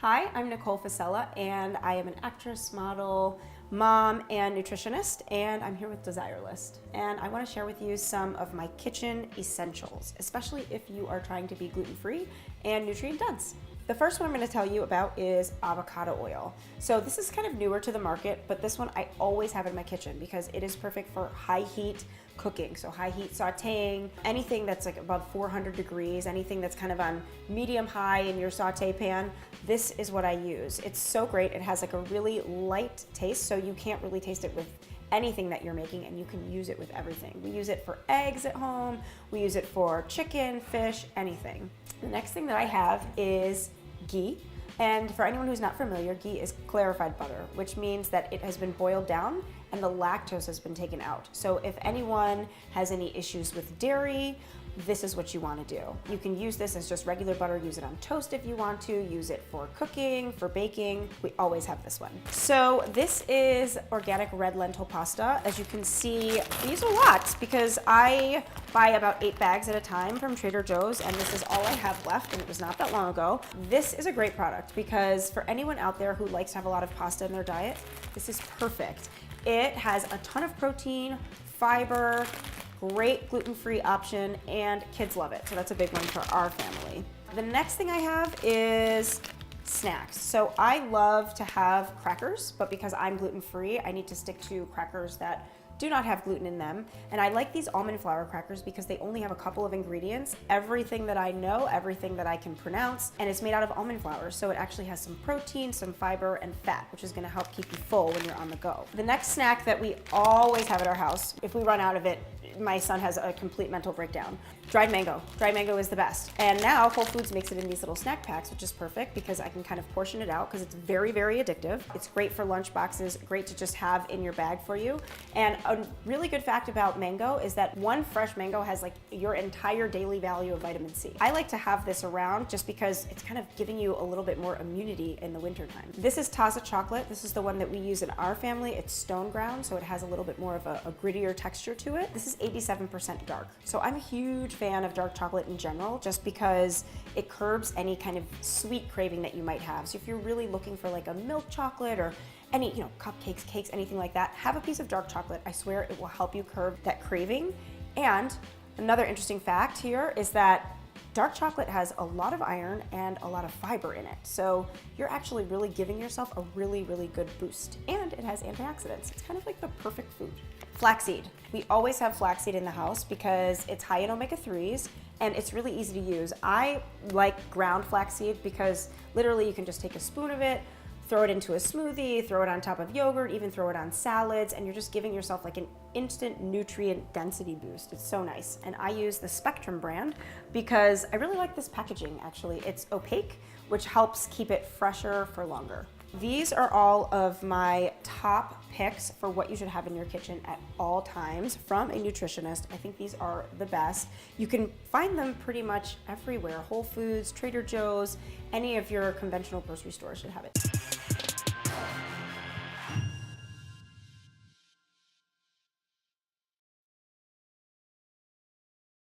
Hi, I'm Nicole Fiscella, and I am an actress, model, mom, and nutritionist, and I'm here with DesireList. And I want to share with you some of my kitchen essentials, especially if you are trying to be gluten-free and nutrient-dense. The first one I'm going to tell you about is avocado oil. So this is kind of newer to the market, but this one I always have in my kitchen because it is perfect for high heat cooking. So high heat sauteing, anything that's like above 400 degrees, anything that's kind of on medium high in your saute pan, this is what I use. It's so great. It has like a really light taste, so you can't really taste it with anything that you're making, and you can use it with everything. We use it for eggs at home, we use it for chicken, fish, anything. The next thing that I have is ghee. And for anyone who's not familiar, ghee is clarified butter, which means that it has been boiled down and the lactose has been taken out. So if anyone has any issues with dairy, this is what you want to do. You can use this as just regular butter, use it on toast if you want to, use it for cooking, for baking. We always have this one. So this is organic red lentil pasta. As you can see, these are lots because I buy about 8 bags at a time from Trader Joe's, and this is all I have left, and it was not that long ago. This is a great product because for anyone out there who likes to have a lot of pasta in their diet, this is perfect. It has a ton of protein, fiber, great gluten-free option, and kids love it. So that's a big one for our family. The next thing I have is snacks. So I love to have crackers, but because I'm gluten-free, I need to stick to crackers that do not have gluten in them. And I like these almond flour crackers because they only have a couple of ingredients, everything that I know, everything that I can pronounce, and it's made out of almond flour. So it actually has some protein, some fiber, and fat, which is gonna help keep you full when you're on the go. The next snack that we always have at our house, if we run out of it, my son has a complete mental breakdown. Dried mango. Dried mango is the best. And now Whole Foods makes it in these little snack packs, which is perfect because I can kind of portion it out because it's very, very addictive. It's great for lunch boxes, great to just have in your bag for you. And a really good fact about mango is that one fresh mango has like your entire daily value of vitamin C. I like to have this around just because it's kind of giving you a little bit more immunity in the wintertime. This is Taza chocolate. This is the one that we use in our family. It's stone ground, so it has a little bit more of a grittier texture to it. This is 87% dark. So I'm a huge fan of dark chocolate in general, just because it curbs any kind of sweet craving that you might have. So if you're really looking for like a milk chocolate or any, cupcakes, cakes, anything like that, have a piece of dark chocolate. I swear it will help you curb that craving. And another interesting fact here is that dark chocolate has a lot of iron and a lot of fiber in it. So you're actually really giving yourself a really, really good boost. And it has antioxidants. It's kind of like the perfect food. Flaxseed. We always have flaxseed in the house because it's high in omega-3s and it's really easy to use. I like ground flaxseed because literally you can just take a spoon of it, throw it into a smoothie, throw it on top of yogurt, even throw it on salads, and you're just giving yourself like an instant nutrient density boost. It's so nice. And I use the Spectrum brand because I really like this packaging actually. It's opaque, which helps keep it fresher for longer. These are all of my top picks for what you should have in your kitchen at all times from a nutritionist. I think these are the best. You can find them pretty much everywhere. Whole Foods, Trader Joe's, any of your conventional grocery stores should have it.